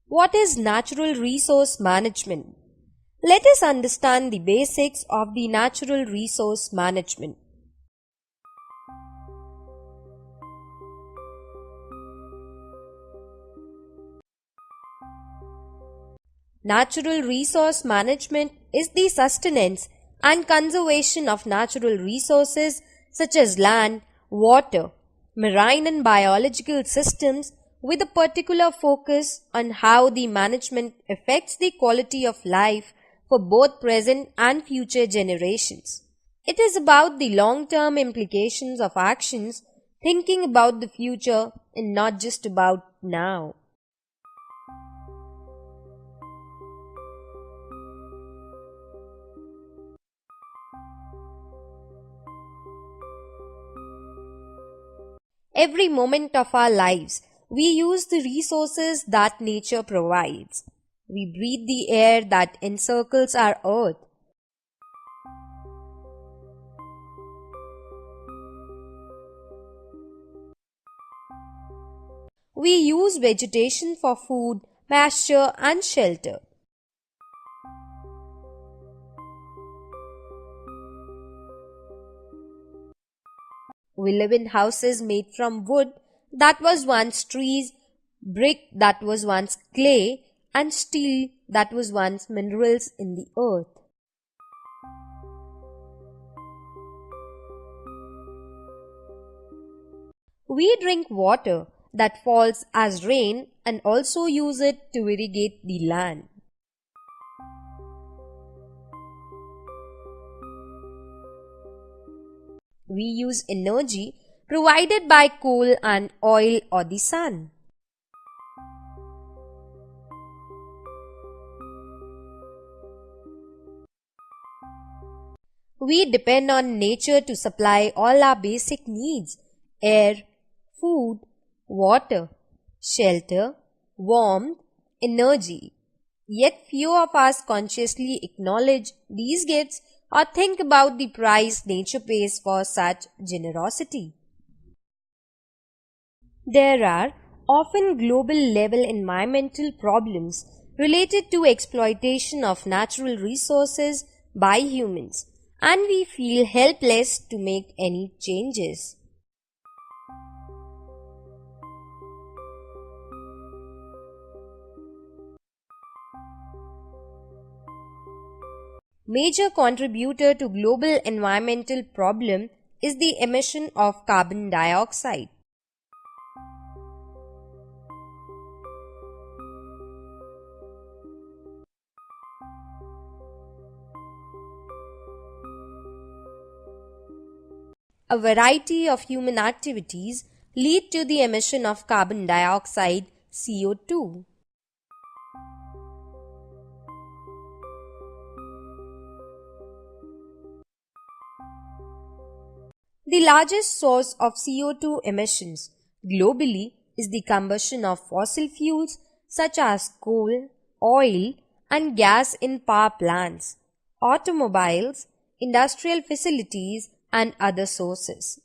What is natural resource management? Let us understand the basics of the natural resource management. Natural resource management is the sustenance and conservation of natural resources such as land, water, marine and biological systems with a particular focus on how the management affects the quality of life for both present and future generations. It is about the long-term implications of actions, thinking about the future and not just about now. Every moment of our lives, we use the resources that nature provides. We breathe the air that encircles our earth. We use vegetation for food, pasture, and shelter. We live in houses made from wood that was once trees, brick that was once clay, and steel that was once minerals in the earth. We drink water that falls as rain and also use it to irrigate the land. We use energy provided by coal and oil or the sun. We depend on nature to supply all our basic needs: air, food, water, shelter, warmth, energy. Yet few of us consciously acknowledge these gifts or think about the price nature pays for such generosity. There are often global level environmental problems related to exploitation of natural resources by humans, and we feel helpless to make any changes. Major contributor to global environmental problem is the emission of carbon dioxide. A variety of human activities lead to the emission of carbon dioxide CO2. The largest source of CO2 emissions globally is the combustion of fossil fuels such as coal, oil, and gas in power plants, automobiles, industrial facilities, and other sources.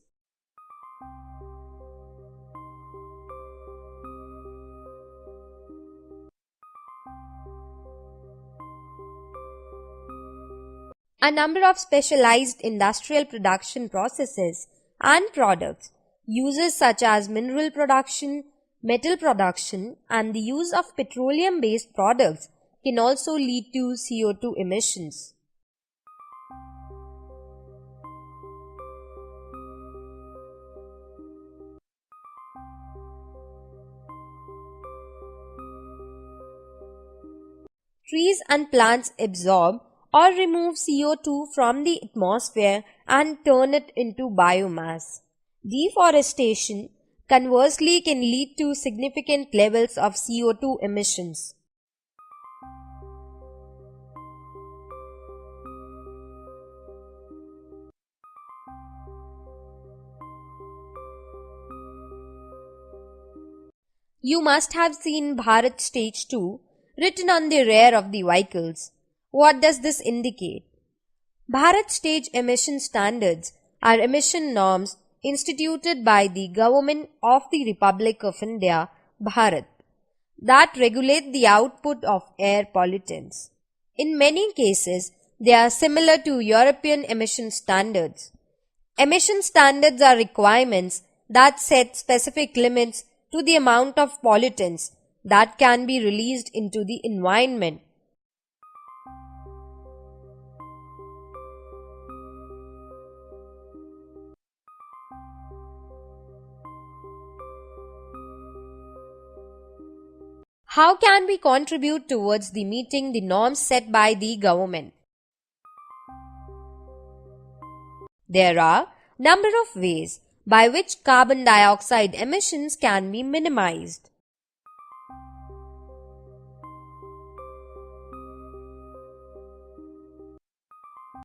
A number of specialized industrial production processes and products, uses such as mineral production, metal production, and the use of petroleum-based products can also lead to CO2 emissions. Trees and plants absorb or remove CO2 from the atmosphere and turn it into biomass. Deforestation, conversely, can lead to significant levels of CO2 emissions. You must have seen Bharat Stage 2 written on the rear of the vehicles. What does this indicate? Bharat Stage emission standards are emission norms instituted by the Government of the Republic of India, Bharat. that regulate the output of air pollutants. In many cases, they are similar to European emission standards. Emission standards are requirements that set specific limits to the amount of pollutants that can be released into the environment. How can we contribute towards the meeting the norms set by the government? There are number of ways by which carbon dioxide emissions can be minimized.